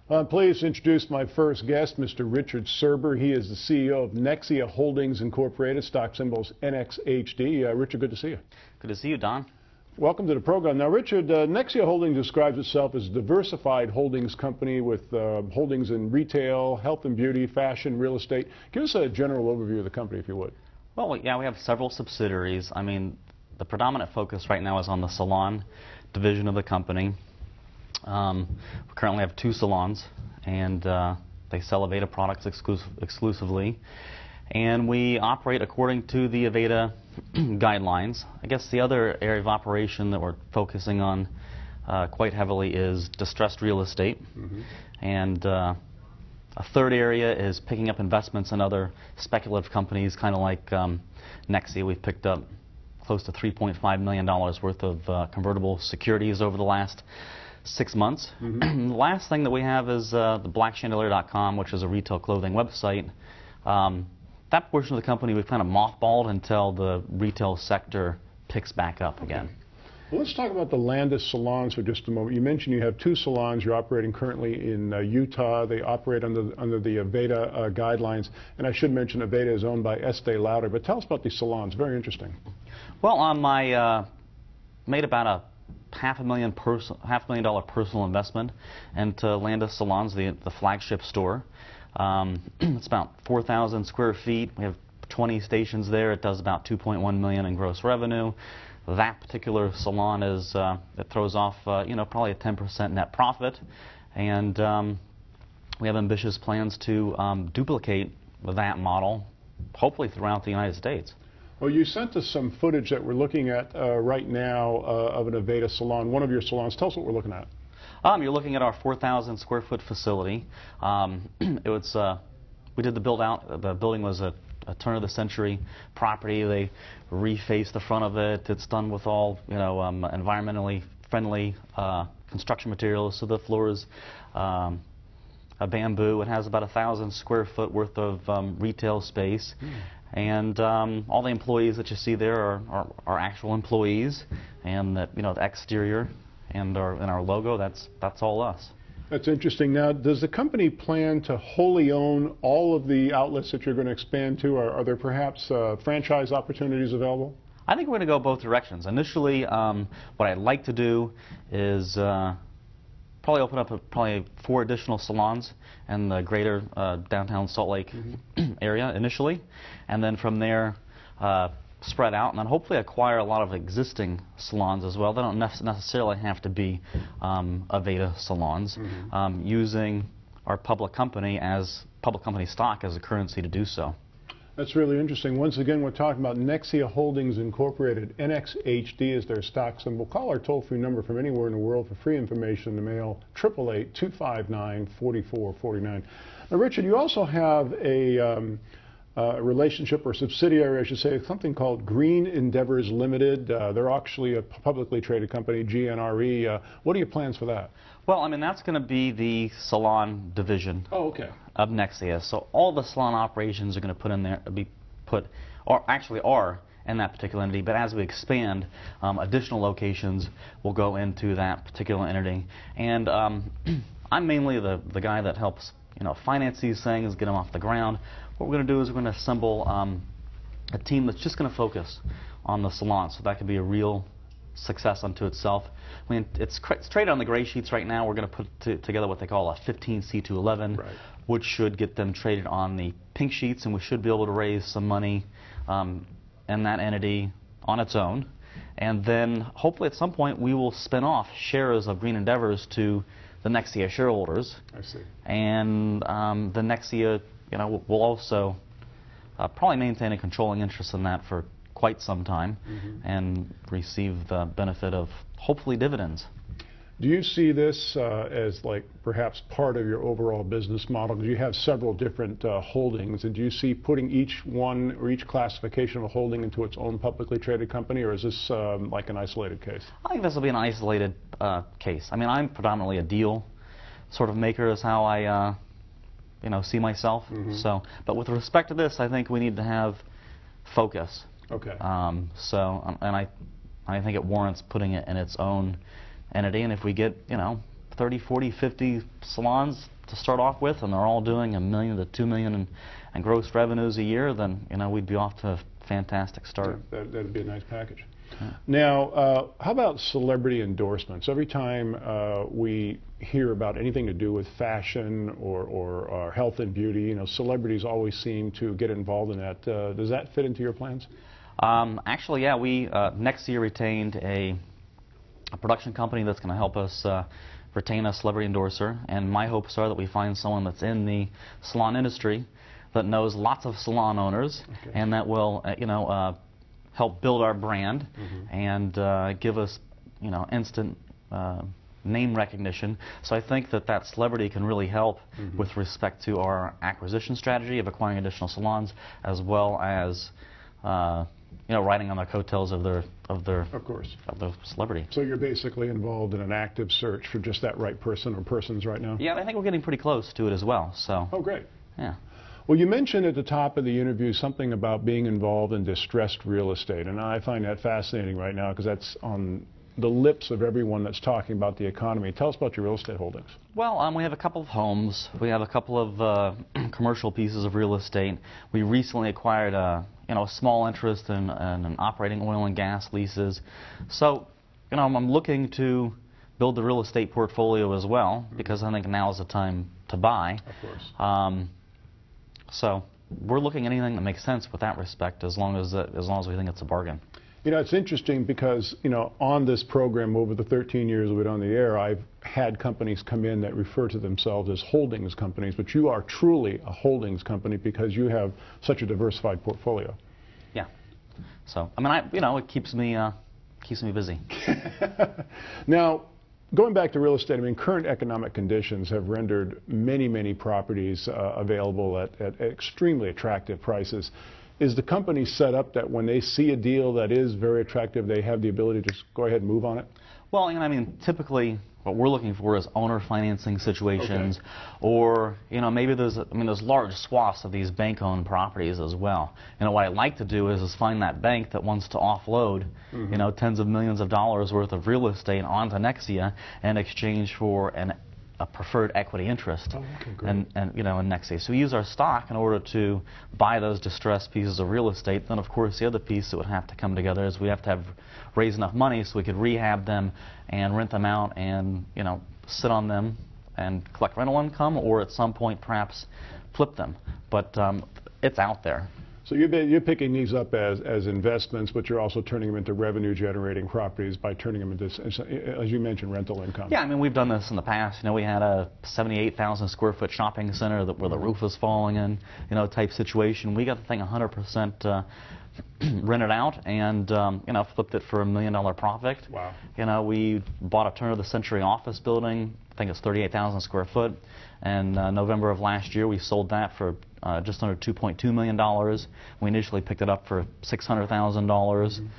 I'm pleased to introduce my first guest, Mr. Richard Surber. He is the CEO of Nexia Holdings Incorporated, stock symbols NXHD. Richard, good to see you. Good to see you, Don. Welcome to the program. Now, Richard, Nexia Holdings describes itself as a diversified holdings company with holdings in retail, health and beauty, fashion, real estate. Give us a general overview of the company, if you would. Well, yeah, we have several subsidiaries. I mean, the predominant focus right now is on the salon division of the company. We currently have 2 salons, and they sell Aveda products exclusively. And we operate according to the Aveda guidelines. I guess the other area of operation that we're focusing on quite heavily is distressed real estate. And a third area is picking up investments in other speculative companies, kind of like Nexia. We've picked up close to $3.5 million worth of convertible securities over the last 6 months. The last thing that we have is the blackchandelier.com, which is a retail clothing website. That portion of the company we've kind of mothballed until the retail sector picks back up again. Well, let's talk about the Landis salons for just a moment. You mentioned you have 2 salons. You're operating currently in Utah. They operate under the Aveda guidelines. And I should mention Aveda is owned by Estee Lauder. But tell us about these salons. Very interesting. Well, I made about a $500,000 personal investment into Landis Salons, the flagship store. It's about 4,000 square feet. We have 20 stations there. It does about $2.1 million in gross revenue. That particular salon is it throws off probably a 10% net profit, and we have ambitious plans to duplicate that model, hopefully throughout the United States. Well, you sent us some footage that we're looking at right now of an Aveda salon, one of your salons. Tell us what we're looking at. You're looking at our 4,000 square foot facility. We did the build out. The building was a turn of the century property. They refaced the front of it. It's done with all environmentally friendly construction materials. So the floor is a bamboo. It has about 1,000 square foot worth of retail space. And all the employees that you see there are actual employees, and that the exterior and our logo, that's all us. That's interesting. Now, does the company plan to wholly own all of the outlets that you're going to expand to? Are there perhaps franchise opportunities available? I think we're going to go both directions. Initially, what I'd like to do is probably open up 4 additional salons in the greater downtown Salt Lake area initially, and then from there spread out, and then hopefully acquire a lot of existing salons as well. They don't necessarily have to be Aveda salons, using our public company stock as a currency to do so. That's really interesting. Once again, we're talking about Nexia Holdings Incorporated. NXHD is their stock symbol. Call our toll-free number from anywhere in the world for free information in the mail, 888-259-4449. Now, Richard, you also have a relationship or subsidiary, I should say, something called Green Endeavors Limited. They're actually a publicly traded company, GNRE. What are your plans for that? Well, I mean, that's going to be the salon division of Nexia. So all the salon operations are going to are in that particular entity. But as we expand, additional locations will go into that particular entity. And I'm mainly the guy that helps finance these things, get them off the ground. What we're going to do is we're going to assemble a team that's just going to focus on the salon. So that could be a real success unto itself. I mean, it's traded on the gray sheets right now. We're going to put together what they call a 15C211, which should get them traded on the pink sheets, and we should be able to raise some money in that entity on its own. And then hopefully at some point we will spin off shares of Green Endeavors to the Nexia shareholders. I see. And the Nexia, will also probably maintain a controlling interest in that for quite some time, and receive the benefit of hopefully dividends. Do you see this as like perhaps part of your overall business model? Because you have several different holdings, and do you see putting each one or each classification of a holding into its own publicly traded company, or is this like an isolated case? I think this will be an isolated case. I mean, I'm predominantly a deal sort of maker is how I see myself. So, but with respect to this, I think we need to have focus. Okay. And I think it warrants putting it in its own entity, and if we get 30, 40, 50 salons to start off with, and they're all doing $1 million to $2 million in gross revenues a year, then we'd be off to a fantastic start. Yeah, that'd be a nice package. Now, how about celebrity endorsements? Every time we hear about anything to do with fashion or health and beauty, celebrities always seem to get involved in that. Does that fit into your plans? Actually, yeah, we Nexia retained a production company that's going to help us retain a celebrity endorser, and my hopes are that we find someone that's in the salon industry that knows lots of salon owners, and that will, help build our brand and give us, instant name recognition. So I think that celebrity can really help with respect to our acquisition strategy of acquiring additional salons, as well as riding on the coattails of their celebrity. So you're basically involved in an active search for just that right person or persons right now? Yeah, I think we're getting pretty close to it as well. So. Oh, great. Yeah. Well, you mentioned at the top of the interview something about being involved in distressed real estate, and I find that fascinating right now because that's on the lips of everyone that's talking about the economy. Tell us about your real estate holdings. Well, we have a couple of homes. We have a couple of commercial pieces of real estate. We recently acquired a small interest in operating oil and gas leases. So, I'm looking to build the real estate portfolio as well, because I think now is the time to buy. Of course. So we're looking at anything that makes sense with that respect, as long as we think it's a bargain. It's interesting because, on this program over the 13 years we've been on the air, I've had companies come in that refer to themselves as holdings companies, but you are truly a holdings company because you have such a diversified portfolio. Yeah. So, it keeps me busy. Now, going back to real estate, current economic conditions have rendered many, many properties available at extremely attractive prices. Is the company set up that when they see a deal that is very attractive, they have the ability to just go ahead and move on it? Well, typically what we're looking for is owner financing situations, or maybe there's large swaths of these bank-owned properties as well. What I'd like to do is find that bank that wants to offload tens of millions of dollars worth of real estate onto Nexia in exchange for a preferred equity interest in Nexia. So we use our stock in order to buy those distressed pieces of real estate. Then, of course, the other piece that would have to come together is we have to raise enough money so we could rehab them and rent them out and sit on them and collect rental income, or at some point perhaps flip them. But it's out there. So you're picking these up as investments, but you're also turning them into revenue-generating properties by turning them into, as you mentioned, rental income. Yeah, we've done this in the past. We had a 78,000 square foot shopping center where the roof was falling in, type situation. We got the thing 100% rented out and flipped it for $1 million profit. Wow. We bought a turn-of-the-century office building. I think it's 38,000 square foot. And November of last year, we sold that for just under $2.2 million. We initially picked it up for $600,000.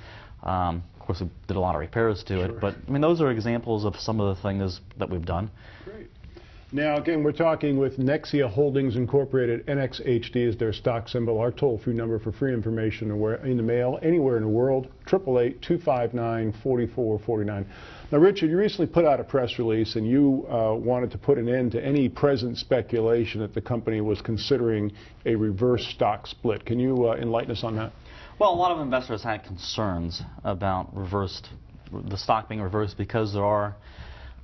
Of course, we did a lot of repairs to it. But those are examples of some of the things that we've done. Great. Now, again, we're talking with Nexia Holdings Incorporated. NXHD is their stock symbol. Our toll-free number for free information in the mail anywhere in the world, 888-259-4449. Now, Richard, you recently put out a press release, and you wanted to put an end to any present speculation that the company was considering a reverse stock split. Can you enlighten us on that? Well, a lot of investors had concerns about the stock being reversed because there are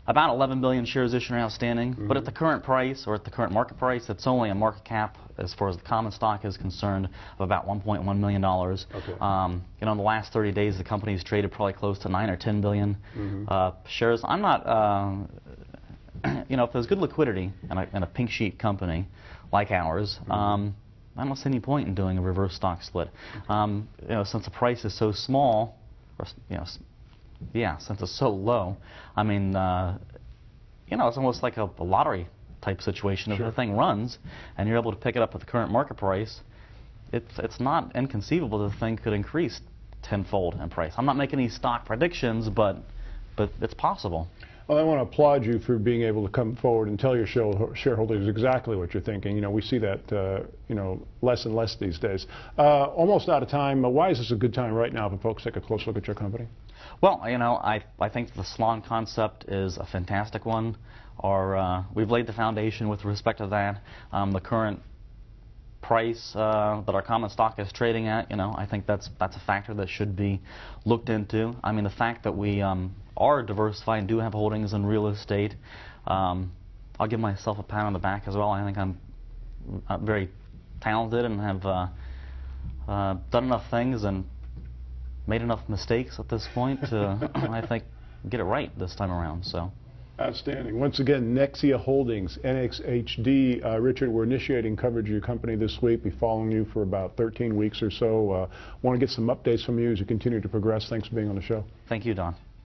about 11 billion shares issued and outstanding, but at the current price, or at the current market price, it's only a market cap, as far as the common stock is concerned, of about $1.1 million. In the last 30 days, the company's traded probably close to 9 or 10 billion shares. I'm not, if there's good liquidity in a pink sheet company like ours, I don't see any point in doing a reverse stock split. Since the price is so small, or, since it's so low, it's almost like a lottery type situation. If the thing runs and you're able to pick it up at the current market price, it's not inconceivable that the thing could increase tenfold in price. I'm not making any stock predictions, but it's possible. Well, I want to applaud you for being able to come forward and tell your shareholders exactly what you're thinking. We see that, less and less these days. Almost out of time. Why is this a good time right now for folks to take a close look at your company? Well, I think the salon concept is a fantastic one. we've laid the foundation with respect to that. The current price that our common stock is trading at, I think that's a factor that should be looked into. I mean, the fact that we are diversified and do have holdings in real estate, I'll give myself a pat on the back as well. I think I'm very talented and have done enough things and made enough mistakes at this point to, I think, get it right this time around. So. Outstanding. Once again, Nexia Holdings, NXHD. Richard, we're initiating coverage of your company this week. We'll be following you for about 13 weeks or so. Want to get some updates from you as you continue to progress. Thanks for being on the show. Thank you, Don.